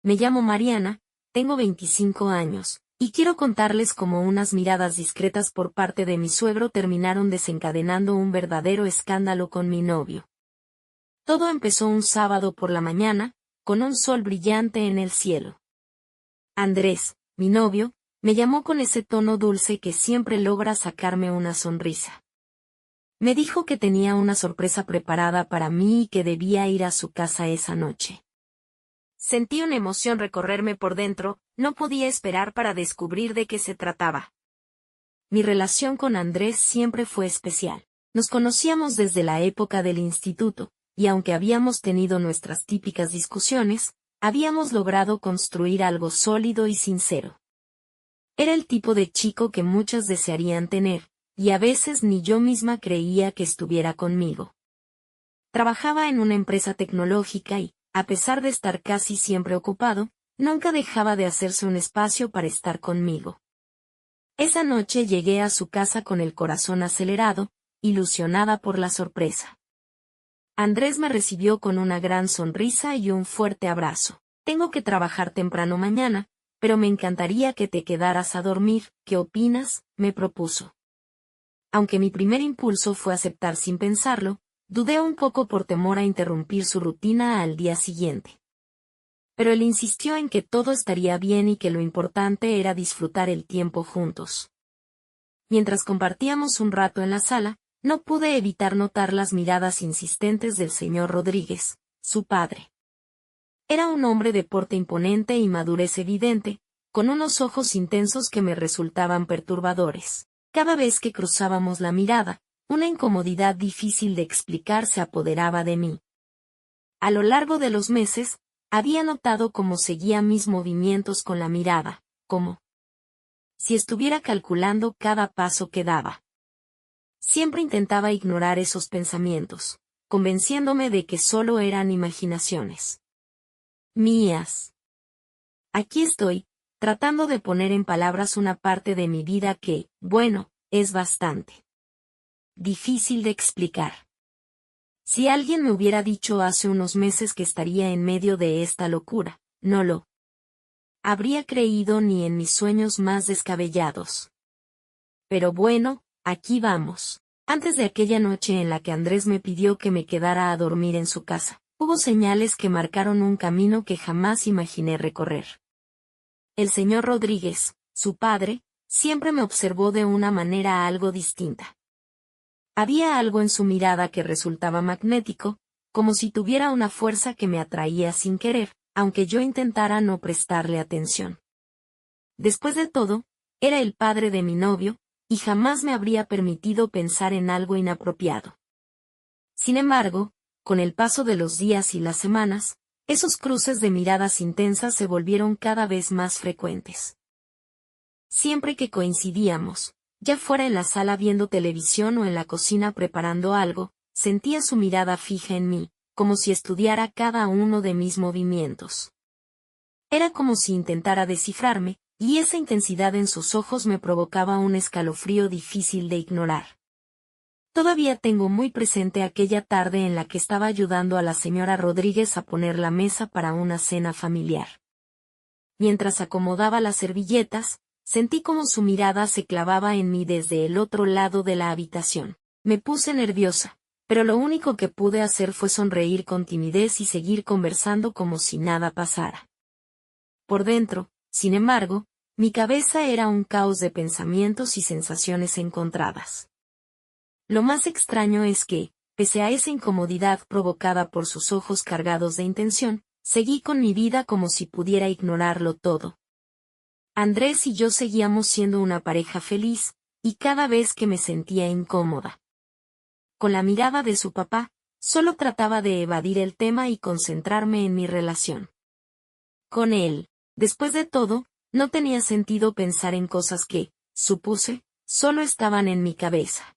Me llamo Mariana, tengo 25 años, y quiero contarles cómo unas miradas discretas por parte de mi suegro terminaron desencadenando un verdadero escándalo con mi novio. Todo empezó un sábado por la mañana, con un sol brillante en el cielo. Andrés, mi novio, me llamó con ese tono dulce que siempre logra sacarme una sonrisa. Me dijo que tenía una sorpresa preparada para mí y que debía ir a su casa esa noche. Sentí una emoción recorrerme por dentro, no podía esperar para descubrir de qué se trataba. Mi relación con Andrés siempre fue especial. Nos conocíamos desde la época del instituto, y aunque habíamos tenido nuestras típicas discusiones, habíamos logrado construir algo sólido y sincero. Era el tipo de chico que muchas desearían tener, y a veces ni yo misma creía que estuviera conmigo. Trabajaba en una empresa tecnológica y, a pesar de estar casi siempre ocupado, nunca dejaba de hacerse un espacio para estar conmigo. Esa noche llegué a su casa con el corazón acelerado, ilusionada por la sorpresa. Andrés me recibió con una gran sonrisa y un fuerte abrazo. Tengo que trabajar temprano mañana, pero me encantaría que te quedaras a dormir, ¿qué opinas?, me propuso. Aunque mi primer impulso fue aceptar sin pensarlo, dudé un poco por temor a interrumpir su rutina al día siguiente. Pero él insistió en que todo estaría bien y que lo importante era disfrutar el tiempo juntos. Mientras compartíamos un rato en la sala, no pude evitar notar las miradas insistentes del señor Rodríguez, su padre. Era un hombre de porte imponente y madurez evidente, con unos ojos intensos que me resultaban perturbadores. Cada vez que cruzábamos la mirada, una incomodidad difícil de explicar se apoderaba de mí. A lo largo de los meses, había notado cómo seguía mis movimientos con la mirada, como si estuviera calculando cada paso que daba. Siempre intentaba ignorar esos pensamientos, convenciéndome de que solo eran imaginaciones mías. Aquí estoy, tratando de poner en palabras una parte de mi vida que, bueno, es bastante difícil de explicar. Si alguien me hubiera dicho hace unos meses que estaría en medio de esta locura, no lo habría creído ni en mis sueños más descabellados. Pero bueno, aquí vamos. Antes de aquella noche en la que Andrés me pidió que me quedara a dormir en su casa, hubo señales que marcaron un camino que jamás imaginé recorrer. El señor Rodríguez, su padre, siempre me observó de una manera algo distinta. Había algo en su mirada que resultaba magnético, como si tuviera una fuerza que me atraía sin querer, aunque yo intentara no prestarle atención. Después de todo, era el padre de mi novio, y jamás me habría permitido pensar en algo inapropiado. Sin embargo, con el paso de los días y las semanas, esos cruces de miradas intensas se volvieron cada vez más frecuentes. Siempre que coincidíamos, ya fuera en la sala viendo televisión o en la cocina preparando algo, sentía su mirada fija en mí, como si estudiara cada uno de mis movimientos. Era como si intentara descifrarme, y esa intensidad en sus ojos me provocaba un escalofrío difícil de ignorar. Todavía tengo muy presente aquella tarde en la que estaba ayudando a la señora Rodríguez a poner la mesa para una cena familiar. Mientras acomodaba las servilletas, sentí como su mirada se clavaba en mí desde el otro lado de la habitación. Me puse nerviosa, pero lo único que pude hacer fue sonreír con timidez y seguir conversando como si nada pasara. Por dentro, sin embargo, mi cabeza era un caos de pensamientos y sensaciones encontradas. Lo más extraño es que, pese a esa incomodidad provocada por sus ojos cargados de intención, seguí con mi vida como si pudiera ignorarlo todo. Andrés y yo seguíamos siendo una pareja feliz, y cada vez que me sentía incómoda con la mirada de su papá, solo trataba de evadir el tema y concentrarme en mi relación con él. Después de todo, no tenía sentido pensar en cosas que, supuse, solo estaban en mi cabeza.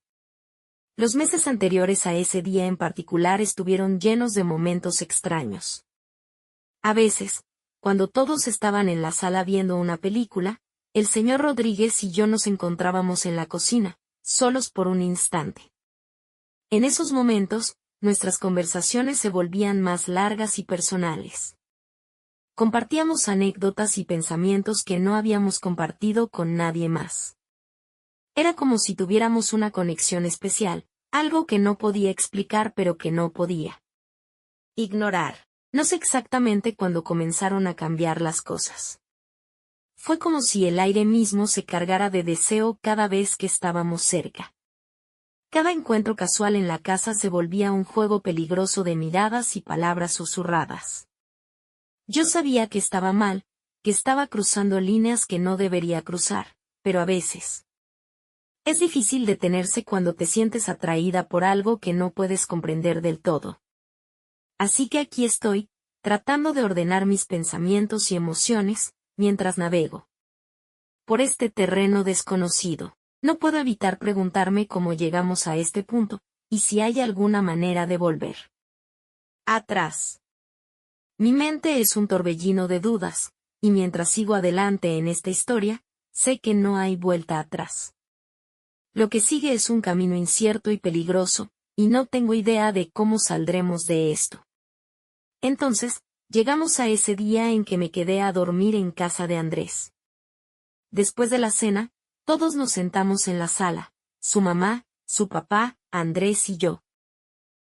Los meses anteriores a ese día en particular estuvieron llenos de momentos extraños. A veces, cuando todos estaban en la sala viendo una película, el señor Rodríguez y yo nos encontrábamos en la cocina, solos por un instante. En esos momentos, nuestras conversaciones se volvían más largas y personales. Compartíamos anécdotas y pensamientos que no habíamos compartido con nadie más. Era como si tuviéramos una conexión especial, algo que no podía explicar pero que no podía ignorar. No sé exactamente cuándo comenzaron a cambiar las cosas. Fue como si el aire mismo se cargara de deseo cada vez que estábamos cerca. Cada encuentro casual en la casa se volvía un juego peligroso de miradas y palabras susurradas. Yo sabía que estaba mal, que estaba cruzando líneas que no debería cruzar, pero a veces es difícil detenerse cuando te sientes atraída por algo que no puedes comprender del todo. Así que aquí estoy, tratando de ordenar mis pensamientos y emociones, mientras navego por este terreno desconocido. No puedo evitar preguntarme cómo llegamos a este punto, y si hay alguna manera de volver atrás. Mi mente es un torbellino de dudas, y mientras sigo adelante en esta historia, sé que no hay vuelta atrás. Lo que sigue es un camino incierto y peligroso, y no tengo idea de cómo saldremos de esto. Entonces, llegamos a ese día en que me quedé a dormir en casa de Andrés. Después de la cena, todos nos sentamos en la sala, su mamá, su papá, Andrés y yo.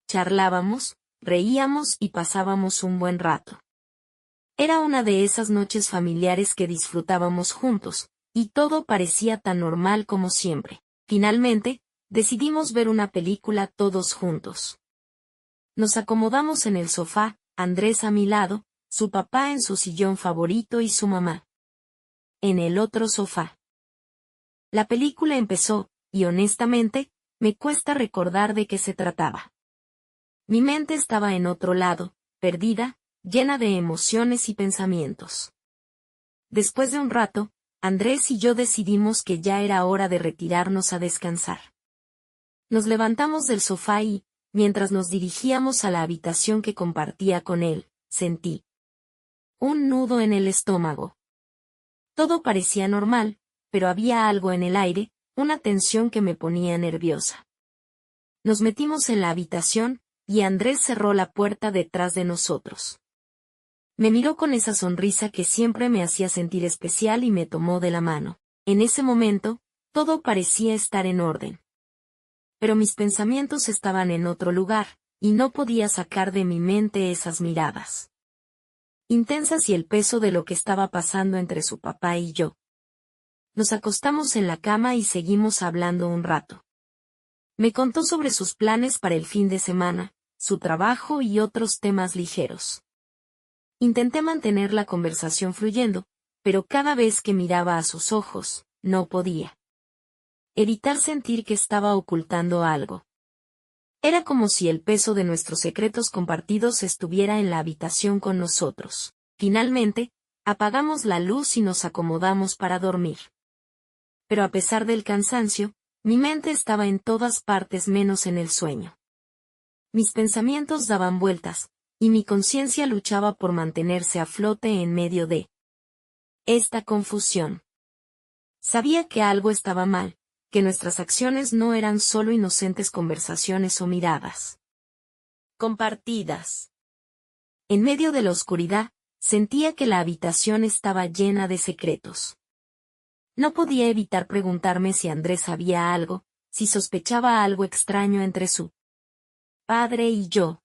Charlábamos, reíamos y pasábamos un buen rato. Era una de esas noches familiares que disfrutábamos juntos, y todo parecía tan normal como siempre. Finalmente, decidimos ver una película todos juntos. Nos acomodamos en el sofá, Andrés a mi lado, su papá en su sillón favorito y su mamá en el otro sofá. La película empezó, y honestamente, me cuesta recordar de qué se trataba. Mi mente estaba en otro lado, perdida, llena de emociones y pensamientos. Después de un rato, Andrés y yo decidimos que ya era hora de retirarnos a descansar. Nos levantamos del sofá y, mientras nos dirigíamos a la habitación que compartía con él, sentí un nudo en el estómago. Todo parecía normal, pero había algo en el aire, una tensión que me ponía nerviosa. Nos metimos en la habitación, y Andrés cerró la puerta detrás de nosotros. Me miró con esa sonrisa que siempre me hacía sentir especial y me tomó de la mano. En ese momento, todo parecía estar en orden. Pero mis pensamientos estaban en otro lugar, y no podía sacar de mi mente esas miradas intensas y el peso de lo que estaba pasando entre su papá y yo. Nos acostamos en la cama y seguimos hablando un rato. Me contó sobre sus planes para el fin de semana, su trabajo y otros temas ligeros. Intenté mantener la conversación fluyendo, pero cada vez que miraba a sus ojos, no podía evitar sentir que estaba ocultando algo. Era como si el peso de nuestros secretos compartidos estuviera en la habitación con nosotros. Finalmente, apagamos la luz y nos acomodamos para dormir. Pero a pesar del cansancio, mi mente estaba en todas partes menos en el sueño. Mis pensamientos daban vueltas, y mi conciencia luchaba por mantenerse a flote en medio de esta confusión. Sabía que algo estaba mal, que nuestras acciones no eran solo inocentes conversaciones o miradas compartidas. En medio de la oscuridad, sentía que la habitación estaba llena de secretos. No podía evitar preguntarme si Andrés sabía algo, si sospechaba algo extraño entre su padre y yo.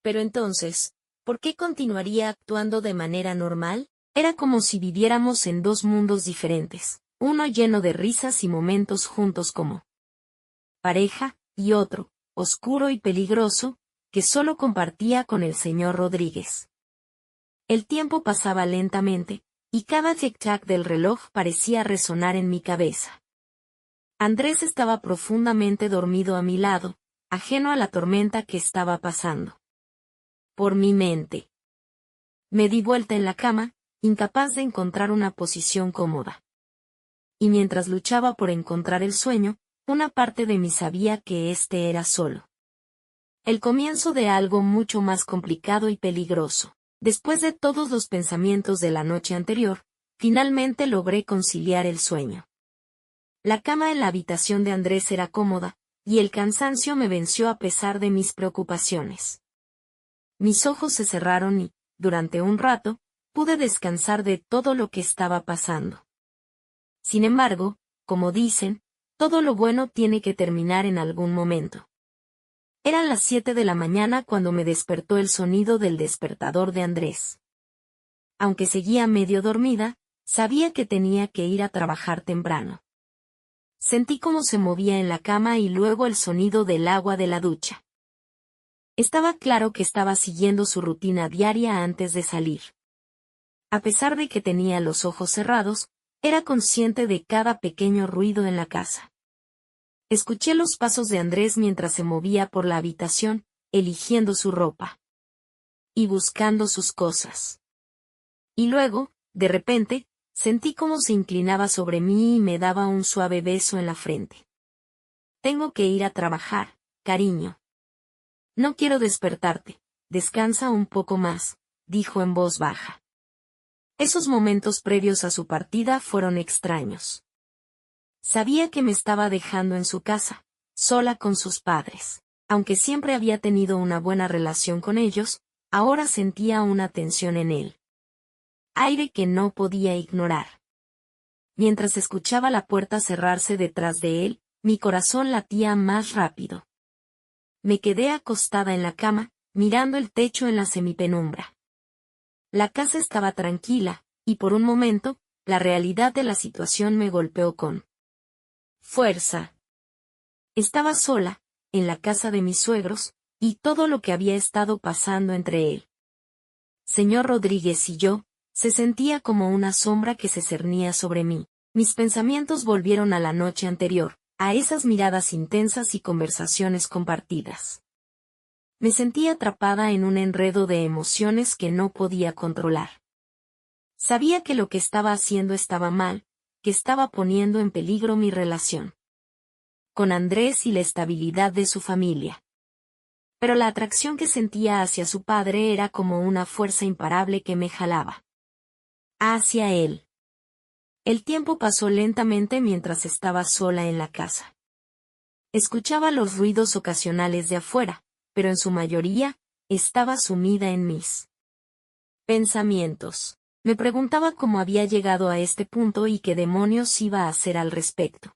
Pero entonces, ¿por qué continuaría actuando de manera normal? Era como si viviéramos en dos mundos diferentes, uno lleno de risas y momentos juntos como pareja, y otro, oscuro y peligroso, que solo compartía con el señor Rodríguez. El tiempo pasaba lentamente, y cada tic-tac del reloj parecía resonar en mi cabeza. Andrés estaba profundamente dormido a mi lado, ajeno a la tormenta que estaba pasando por mi mente. Me di vuelta en la cama, incapaz de encontrar una posición cómoda. Y mientras luchaba por encontrar el sueño, una parte de mí sabía que este era solo el comienzo de algo mucho más complicado y peligroso. Después de todos los pensamientos de la noche anterior, finalmente logré conciliar el sueño. La cama en la habitación de Andrés era cómoda, y el cansancio me venció a pesar de mis preocupaciones. Mis ojos se cerraron y, durante un rato, pude descansar de todo lo que estaba pasando. Sin embargo, como dicen, todo lo bueno tiene que terminar en algún momento. Eran las 7 de la mañana cuando me despertó el sonido del despertador de Andrés. Aunque seguía medio dormida, sabía que tenía que ir a trabajar temprano. Sentí cómo se movía en la cama y luego el sonido del agua de la ducha. Estaba claro que estaba siguiendo su rutina diaria antes de salir. A pesar de que tenía los ojos cerrados, era consciente de cada pequeño ruido en la casa. Escuché los pasos de Andrés mientras se movía por la habitación, eligiendo su ropa y buscando sus cosas. Y luego, de repente, sentí cómo se inclinaba sobre mí y me daba un suave beso en la frente. Tengo que ir a trabajar, cariño. No quiero despertarte, descansa un poco más, dijo en voz baja. Esos momentos previos a su partida fueron extraños. Sabía que me estaba dejando en su casa, sola con sus padres. Aunque siempre había tenido una buena relación con ellos, ahora sentía una tensión en él. Aire que no podía ignorar. Mientras escuchaba la puerta cerrarse detrás de él, mi corazón latía más rápido. Me quedé acostada en la cama, mirando el techo en la semipenumbra. La casa estaba tranquila, y por un momento, la realidad de la situación me golpeó con fuerza. Estaba sola, en la casa de mis suegros, y todo lo que había estado pasando entre él. Señor Rodríguez y yo, se sentía como una sombra que se cernía sobre mí. Mis pensamientos volvieron a la noche anterior, a esas miradas intensas y conversaciones compartidas. Me sentía atrapada en un enredo de emociones que no podía controlar. Sabía que lo que estaba haciendo estaba mal, que estaba poniendo en peligro mi relación con Andrés y la estabilidad de su familia. Pero la atracción que sentía hacia su padre era como una fuerza imparable que me jalaba hacia él. El tiempo pasó lentamente mientras estaba sola en la casa. Escuchaba los ruidos ocasionales de afuera, pero en su mayoría, estaba sumida en mis pensamientos. Me preguntaba cómo había llegado a este punto y qué demonios iba a hacer al respecto.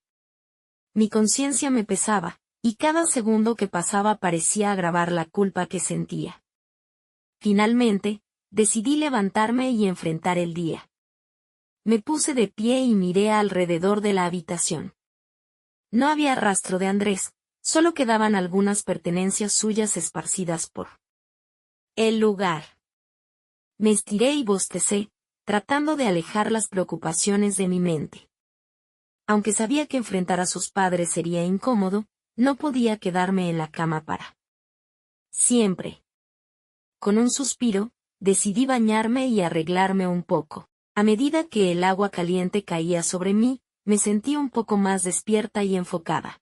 Mi conciencia me pesaba, y cada segundo que pasaba parecía agravar la culpa que sentía. Finalmente, decidí levantarme y enfrentar el día. Me puse de pie y miré alrededor de la habitación. No había rastro de Andrés, solo quedaban algunas pertenencias suyas esparcidas por el lugar. Me estiré y bostecé, tratando de alejar las preocupaciones de mi mente. Aunque sabía que enfrentar a sus padres sería incómodo, no podía quedarme en la cama para siempre. Con un suspiro, decidí bañarme y arreglarme un poco. A medida que el agua caliente caía sobre mí, me sentí un poco más despierta y enfocada.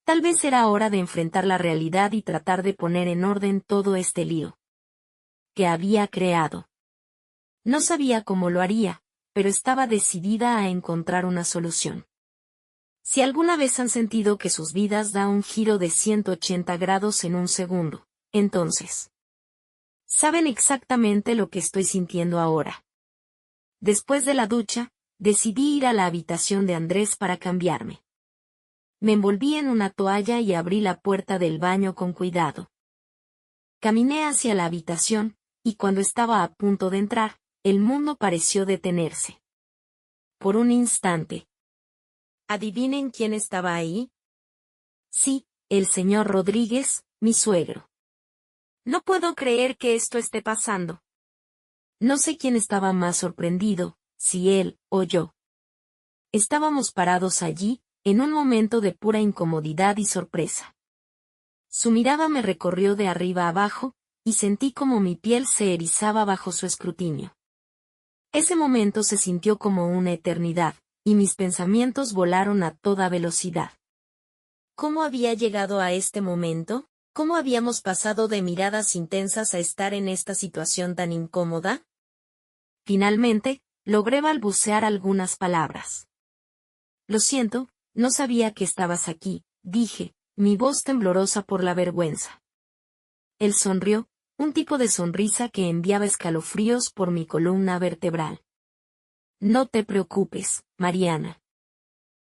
Tal vez era hora de enfrentar la realidad y tratar de poner en orden todo este lío que había creado. No sabía cómo lo haría, pero estaba decidida a encontrar una solución. Si alguna vez han sentido que sus vidas da un giro de 180 grados en un segundo, entonces saben exactamente lo que estoy sintiendo ahora. Después de la ducha, decidí ir a la habitación de Andrés para cambiarme. Me envolví en una toalla y abrí la puerta del baño con cuidado. Caminé hacia la habitación, y cuando estaba a punto de entrar, el mundo pareció detenerse. Por un instante. ¿Adivinen quién estaba ahí? Sí, el señor Rodríguez, mi suegro. No puedo creer que esto esté pasando. No sé quién estaba más sorprendido, si él o yo. Estábamos parados allí, en un momento de pura incomodidad y sorpresa. Su mirada me recorrió de arriba abajo, y sentí como mi piel se erizaba bajo su escrutinio. Ese momento se sintió como una eternidad, y mis pensamientos volaron a toda velocidad. ¿Cómo había llegado a este momento? ¿Cómo habíamos pasado de miradas intensas a estar en esta situación tan incómoda? Finalmente, logré balbucear algunas palabras. Lo siento, no sabía que estabas aquí, dije, mi voz temblorosa por la vergüenza. Él sonrió, un tipo de sonrisa que enviaba escalofríos por mi columna vertebral. No te preocupes, Mariana.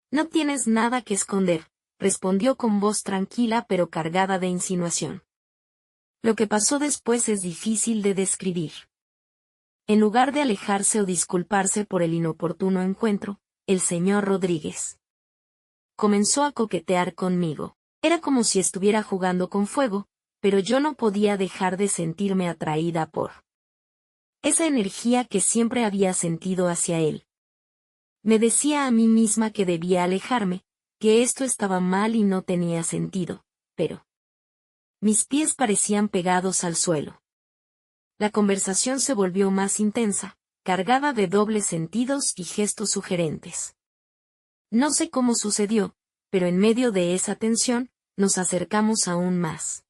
No tienes nada que esconder, respondió con voz tranquila pero cargada de insinuación. Lo que pasó después es difícil de describir. En lugar de alejarse o disculparse por el inoportuno encuentro, el señor Rodríguez comenzó a coquetear conmigo. Era como si estuviera jugando con fuego, pero yo no podía dejar de sentirme atraída por esa energía que siempre había sentido hacia él. Me decía a mí misma que debía alejarme, que esto estaba mal y no tenía sentido, pero mis pies parecían pegados al suelo. La conversación se volvió más intensa, cargada de dobles sentidos y gestos sugerentes. No sé cómo sucedió, pero en medio de esa tensión, nos acercamos aún más.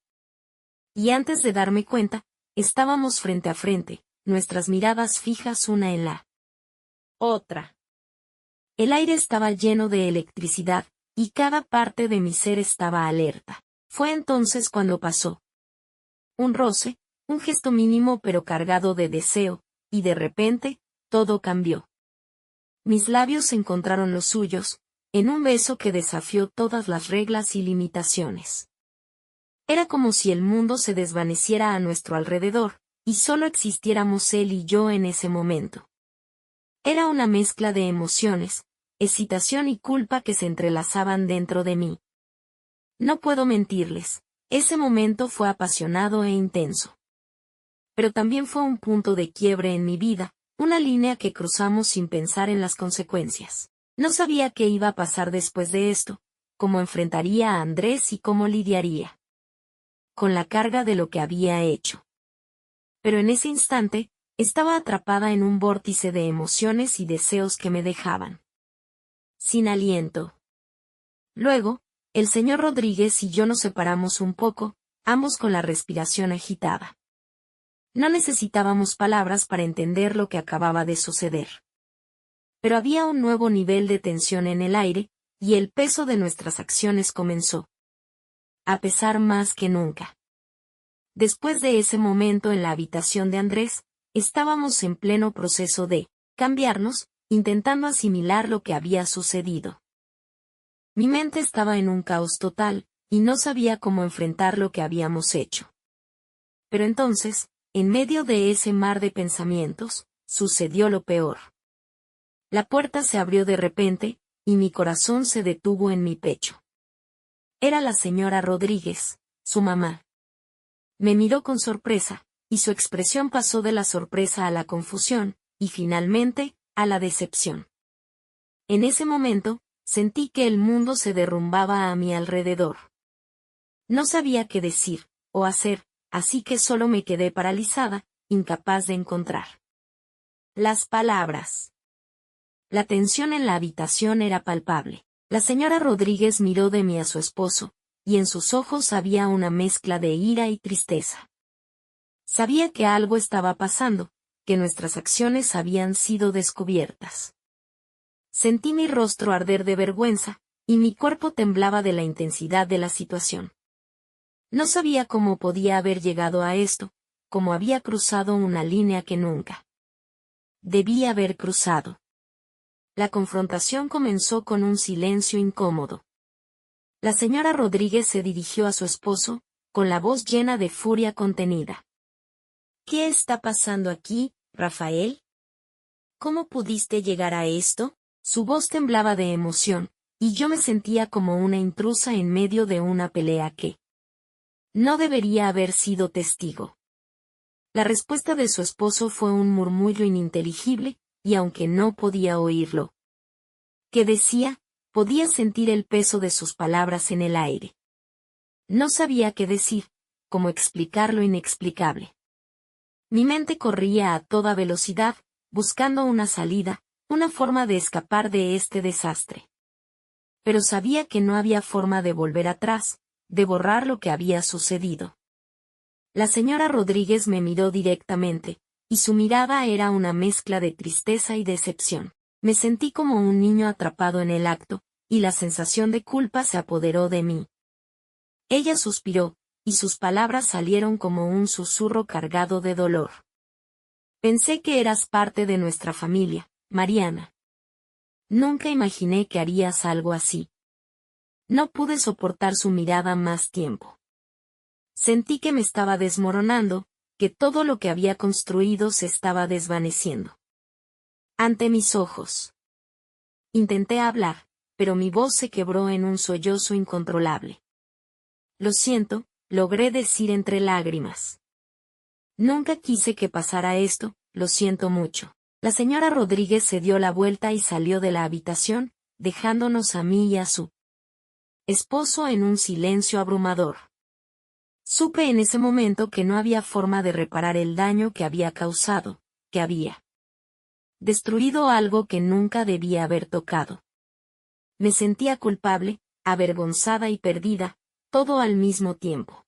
Y antes de darme cuenta, estábamos frente a frente, nuestras miradas fijas una en la otra. El aire estaba lleno de electricidad, y cada parte de mi ser estaba alerta. Fue entonces cuando pasó. Un roce, un gesto mínimo pero cargado de deseo, y de repente, todo cambió. Mis labios encontraron los suyos, en un beso que desafió todas las reglas y limitaciones. Era como si el mundo se desvaneciera a nuestro alrededor, y solo existiéramos él y yo en ese momento. Era una mezcla de emociones, excitación y culpa que se entrelazaban dentro de mí. No puedo mentirles, ese momento fue apasionado e intenso. Pero también fue un punto de quiebre en mi vida, una línea que cruzamos sin pensar en las consecuencias. No sabía qué iba a pasar después de esto, cómo enfrentaría a Andrés y cómo lidiaría con la carga de lo que había hecho. Pero en ese instante, estaba atrapada en un vórtice de emociones y deseos que me dejaban sin aliento. Luego, el señor Rodríguez y yo nos separamos un poco, ambos con la respiración agitada. No necesitábamos palabras para entender lo que acababa de suceder. Pero había un nuevo nivel de tensión en el aire, y el peso de nuestras acciones comenzó a pesar más que nunca. Después de ese momento en la habitación de Andrés, estábamos en pleno proceso de cambiarnos, intentando asimilar lo que había sucedido. Mi mente estaba en un caos total, y no sabía cómo enfrentar lo que habíamos hecho. Pero entonces, en medio de ese mar de pensamientos, sucedió lo peor. La puerta se abrió de repente, y mi corazón se detuvo en mi pecho. Era la señora Rodríguez, su mamá. Me miró con sorpresa, y su expresión pasó de la sorpresa a la confusión, y finalmente, a la decepción. En ese momento, sentí que el mundo se derrumbaba a mi alrededor. No sabía qué decir, o hacer, así que solo me quedé paralizada, incapaz de encontrar las palabras. La tensión en la habitación era palpable. La señora Rodríguez miró de mí a su esposo, y en sus ojos había una mezcla de ira y tristeza. Sabía que algo estaba pasando, que nuestras acciones habían sido descubiertas. Sentí mi rostro arder de vergüenza, y mi cuerpo temblaba de la intensidad de la situación. No sabía cómo podía haber llegado a esto, cómo había cruzado una línea que nunca debía haber cruzado. La confrontación comenzó con un silencio incómodo. La señora Rodríguez se dirigió a su esposo, con la voz llena de furia contenida. ¿Qué está pasando aquí, Rafael? ¿Cómo pudiste llegar a esto? Su voz temblaba de emoción, y yo me sentía como una intrusa en medio de una pelea que no debería haber sido testigo. La respuesta de su esposo fue un murmullo ininteligible, y aunque no podía oírlo que decía, podía sentir el peso de sus palabras en el aire. No sabía qué decir, cómo explicar lo inexplicable. Mi mente corría a toda velocidad, buscando una salida, una forma de escapar de este desastre. Pero sabía que no había forma de volver atrás, de borrar lo que había sucedido. La señora Rodríguez me miró directamente, y su mirada era una mezcla de tristeza y decepción. Me sentí como un niño atrapado en el acto, y la sensación de culpa se apoderó de mí. Ella suspiró, y sus palabras salieron como un susurro cargado de dolor. Pensé que eras parte de nuestra familia, Mariana. Nunca imaginé que harías algo así. No pude soportar su mirada más tiempo. Sentí que me estaba desmoronando, que todo lo que había construido se estaba desvaneciendo ante mis ojos. Intenté hablar, pero mi voz se quebró en un sollozo incontrolable. Lo siento, logré decir entre lágrimas. Nunca quise que pasara esto, lo siento mucho. La señora Rodríguez se dio la vuelta y salió de la habitación, dejándonos a mí y a su esposo en un silencio abrumador. Supe en ese momento que no había forma de reparar el daño que había causado, que había destruido algo que nunca debía haber tocado. Me sentía culpable, avergonzada y perdida, todo al mismo tiempo.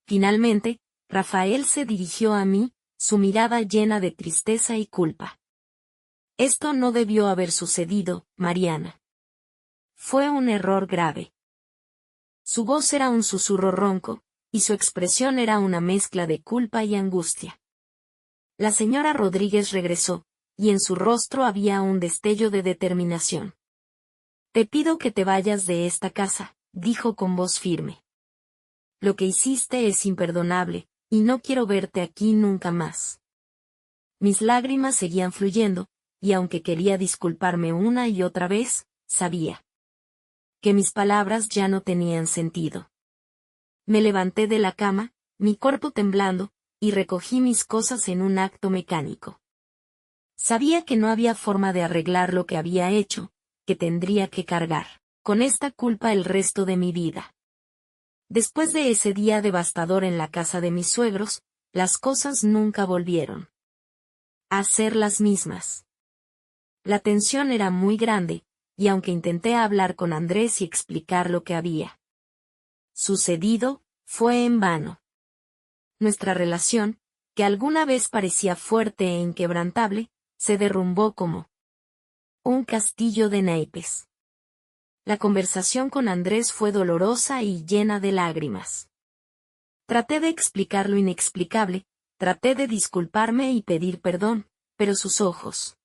Finalmente, Rafael se dirigió a mí, su mirada llena de tristeza y culpa. Esto no debió haber sucedido, Mariana. Fue un error grave. Su voz era un susurro ronco, y su expresión era una mezcla de culpa y angustia. La señora Rodríguez regresó, y en su rostro había un destello de determinación. Te pido que te vayas de esta casa, dijo con voz firme. Lo que hiciste es imperdonable, y no quiero verte aquí nunca más. Mis lágrimas seguían fluyendo, y aunque quería disculparme una y otra vez, sabía que mis palabras ya no tenían sentido. Me levanté de la cama, mi cuerpo temblando, y recogí mis cosas en un acto mecánico. Sabía que no había forma de arreglar lo que había hecho, que tendría que cargar con esta culpa el resto de mi vida. Después de ese día devastador en la casa de mis suegros, las cosas nunca volvieron a ser las mismas. La tensión era muy grande, y aunque intenté hablar con Andrés y explicar lo que había sucedido, fue en vano. Nuestra relación, que alguna vez parecía fuerte e inquebrantable, se derrumbó como un castillo de naipes. La conversación con Andrés fue dolorosa y llena de lágrimas. Traté de explicar lo inexplicable, traté de disculparme y pedir perdón, pero sus ojos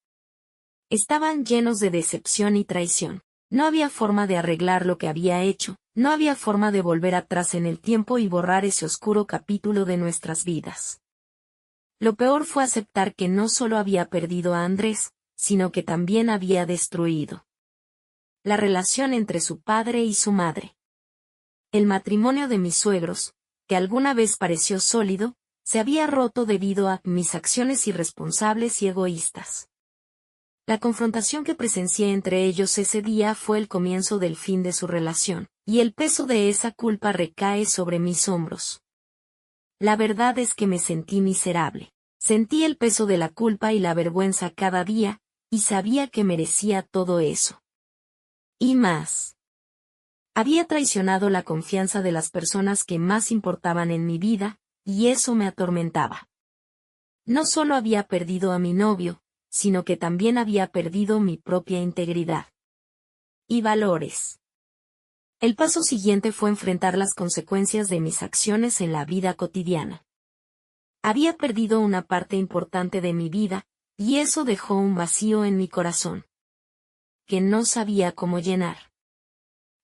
estaban llenos de decepción y traición. No había forma de arreglar lo que había hecho, no había forma de volver atrás en el tiempo y borrar ese oscuro capítulo de nuestras vidas. Lo peor fue aceptar que no solo había perdido a Andrés, sino que también había destruido la relación entre su padre y su madre. El matrimonio de mis suegros, que alguna vez pareció sólido, se había roto debido a mis acciones irresponsables y egoístas. La confrontación que presencié entre ellos ese día fue el comienzo del fin de su relación, y el peso de esa culpa recae sobre mis hombros. La verdad es que me sentí miserable. Sentí el peso de la culpa y la vergüenza cada día, y sabía que merecía todo eso. Y más. Había traicionado la confianza de las personas que más importaban en mi vida, y eso me atormentaba. No solo había perdido a mi novio, sino que también había perdido mi propia integridad y valores. El paso siguiente fue enfrentar las consecuencias de mis acciones en la vida cotidiana. Había perdido una parte importante de mi vida, y eso dejó un vacío en mi corazón que no sabía cómo llenar.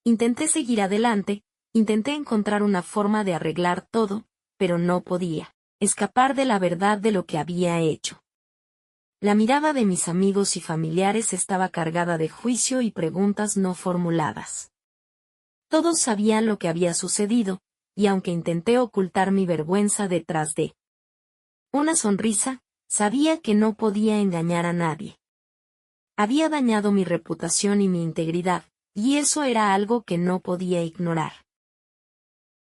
Intenté seguir adelante, intenté encontrar una forma de arreglar todo, pero no podía escapar de la verdad de lo que había hecho. La mirada de mis amigos y familiares estaba cargada de juicio y preguntas no formuladas. Todos sabían lo que había sucedido, y aunque intenté ocultar mi vergüenza detrás de una sonrisa, sabía que no podía engañar a nadie. Había dañado mi reputación y mi integridad, y eso era algo que no podía ignorar.